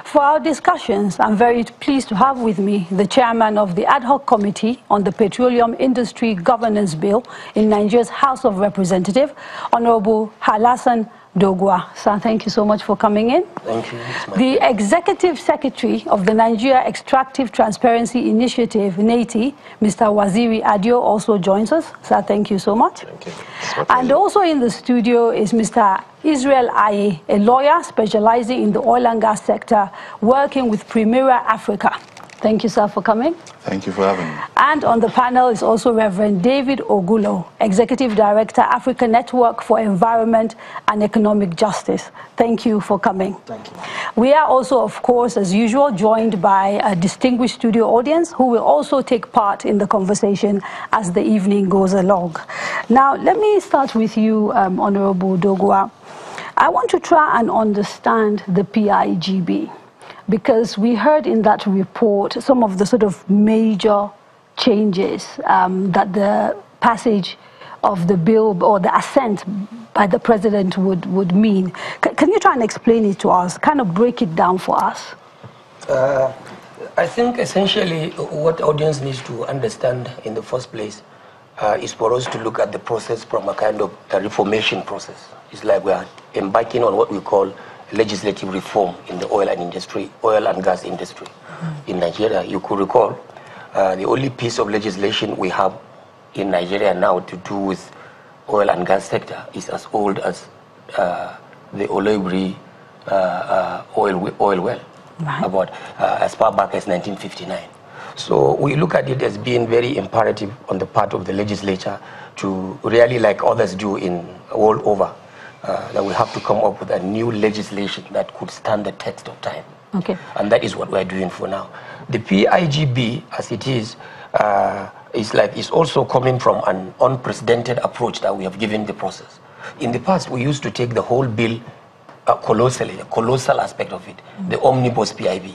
For our discussions, I'm very pleased to have with me the chairman of the Ad Hoc Committee on the Petroleum Industry Governance Bill in Nigeria's House of Representatives, Honorable Halassan Dogwa. Sir, thank you so much for coming in. Thank you. The Executive Secretary of the Nigeria Extractive Transparency Initiative, NETI, Mr. Waziri Adio, also joins us. Sir, thank you so much. Thank you. And also in the studio is Mr. Israel Aye, a lawyer specializing in the oil and gas sector, working with Primera Africa. Thank you, sir, for coming. Thank you for having me. And on the panel is also Reverend David Ogulo, Executive Director, Africa Network for Environment and Economic Justice. Thank you for coming. Thank you. We are also, of course, as usual, joined by a distinguished studio audience who will also take part in the conversation as the evening goes along. Now, let me start with you, Honorable Dogwa. I want to try and understand the PIGB, because we heard in that report some of the sort of major changes that the passage of the bill or the assent by the president would mean. Can you try and explain it to us, kind of break it down for us? I think essentially what the audience needs to understand in the first place is for us to look at the process from a kind of a reformation process. It's like we are embarking on what we call legislative reform in the oil and gas industry in Nigeria. You could recall the only piece of legislation we have in Nigeria now to do with oil and gas sector is as old as the Olebri oil well, right, about as far back as 1959. So we look at it as being very imperative on the part of the legislature to really, like others do in all over, that we have to come up with a new legislation that could stand the test of time. Okay. And that is what we're doing for now. The PIGB, as it is also coming from an unprecedented approach that we have given the process. In the past, we used to take the whole bill colossally, the colossal aspect of it, the omnibus PIB,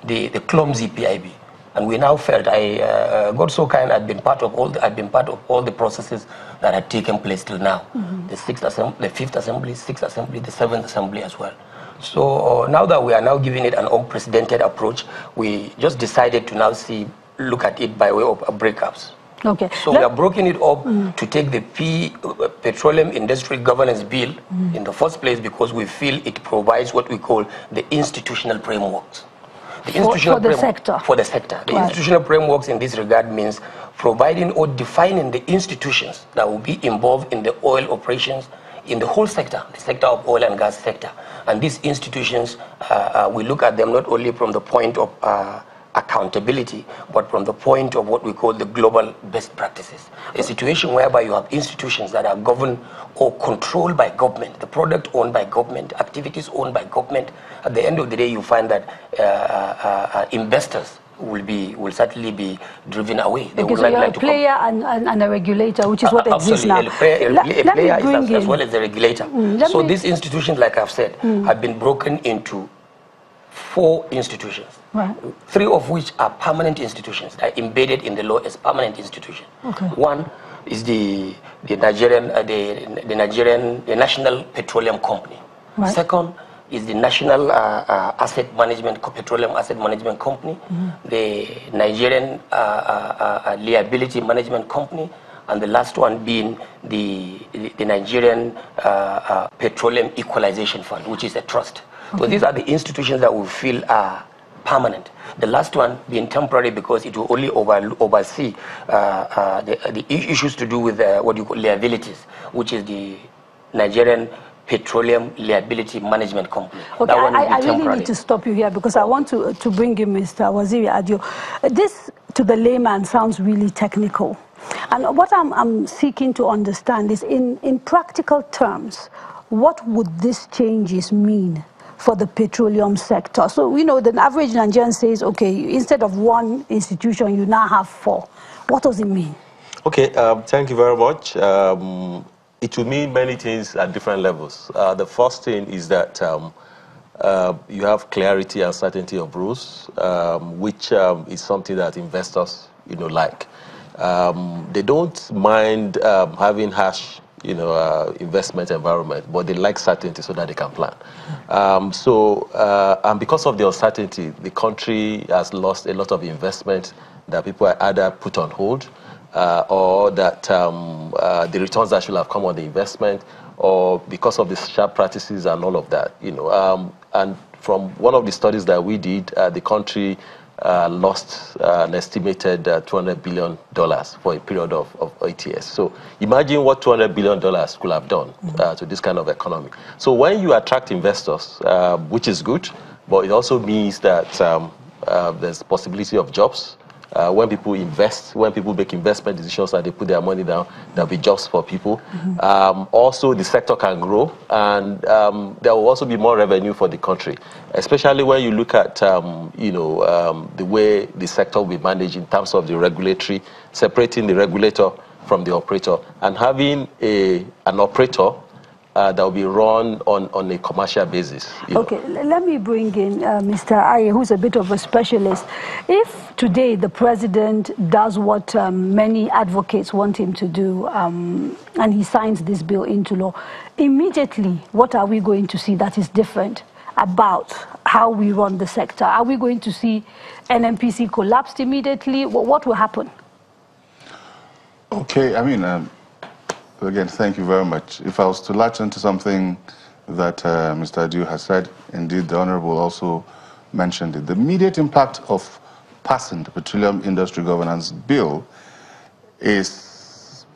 the clumsy PIB. And we now felt, God so kind, I'd been part of all the processes that had taken place till now. The Fifth Assembly, 6th Assembly, the 7th Assembly as well. So now that we are now giving it an unprecedented approach, we just decided to now look at it by way of breakups. Okay. So we have broken it up to take the Petroleum Industry Governance Bill in the first place because we feel it provides what we call the institutional frameworks. The sector. For the sector. The right. institutional frameworks in this regard means providing or defining the institutions that will be involved in the oil operations in the whole sector, the sector of oil and gas sector. And these institutions, we look at them not only from the point of accountability, but from the point of what we call the global best practices. A situation whereby you have institutions that are governed or controlled by government, the product owned by government, activities owned by government. At the end of the day, you find that investors will certainly be driven away. They okay, would so you're like a player and a regulator, which is what exists now. Absolutely, a player is as well as a regulator. So these institutions, like I've said, have been broken into 4 institutions, right, 3 of which are permanent institutions, that are embedded in the law as permanent institutions. Okay. One is the National Petroleum Company. Right. Second is the National Petroleum Asset Management Company, the Nigerian Liability Management Company, and the last one being the Nigerian Petroleum Equalization Fund, which is a trust. Okay. So these are the institutions that we feel are permanent. The last one being temporary because it will only oversee the issues to do with what you call liabilities, which is the Nigerian Petroleum Liability Management Company. Okay, I really need to stop you here because I want to bring in Mr. Waziri Adio. This, to the layman, sounds really technical. And what I'm seeking to understand is, in practical terms, what would these changes mean for the petroleum sector? So, you know, the average Nigerian says, okay, instead of 1 institution, you now have 4. What does it mean? Okay, thank you very much. It will mean many things at different levels. The first thing is that you have clarity and certainty of rules, which is something that investors, like. They don't mind having harsh, investment environment, but they like certainty so that they can plan. And because of the uncertainty, the country has lost a lot of investment that people are either put on hold or that the returns that should have come on the investment, or because of the sharp practices and all of that, and from one of the studies that we did, the country lost an estimated $200 billion for a period of 8 years. So imagine what $200 billion could have done to this kind of economy. So when you attract investors, which is good, but it also means that there's possibility of jobs. When people invest, when people make investment decisions and they put their money down, there'll be jobs for people. Also, the sector can grow, and there will also be more revenue for the country, especially when you look at, the way the sector will be managed in terms of the regulatory, separating the regulator from the operator, and having an operator that will be run on a commercial basis. Okay, let me bring in Mr. Aye, who's a bit of a specialist. If today the president does what many advocates want him to do, and he signs this bill into law, immediately what are we going to see that is different about how we run the sector? Are we going to see NNPC collapsed immediately? What will happen? Okay, I mean, again, thank you very much. If I was to latch into something that Mr. Adu has said, indeed the Honorable also mentioned it. The immediate impact of passing the Petroleum Industry Governance Bill is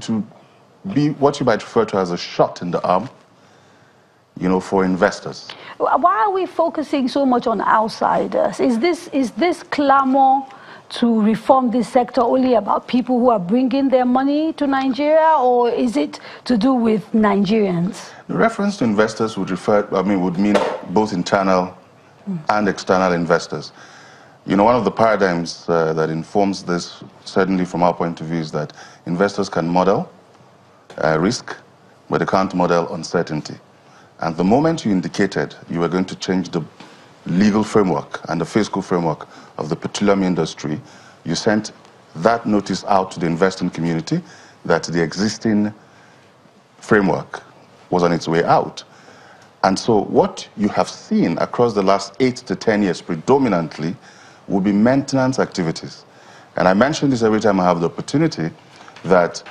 to be what you might refer to as a shot in the arm, for investors. Why are we focusing so much on outsiders? Is this clamor to reform this sector only about people who are bringing their money to Nigeria, or is it to do with Nigerians? The reference to investors would mean both internal and external investors. One of the paradigms that informs this, certainly from our point of view, is that investors can model risk, but they can't model uncertainty. And the moment you indicated you were going to change the legal framework and the fiscal framework of the petroleum industry, you sent that notice out to the investing community that the existing framework was on its way out. And so what you have seen across the last 8 to 10 years predominantly will be maintenance activities. And I mention this every time I have the opportunity, that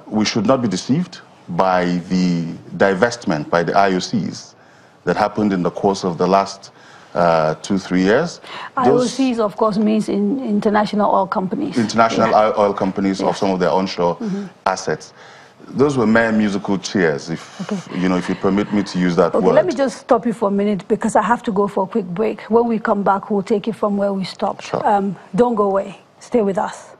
we should not be deceived by the divestment by the IOCs that happened in the course of the last 2-3 years. IOCs, of course, means international oil companies. International oil companies of some of their onshore assets. Those were mere musical chairs, if you permit me to use that word. Let me just stop you for a minute because I have to go for a quick break. When we come back, we'll take it from where we stopped. Sure. Don't go away. Stay with us.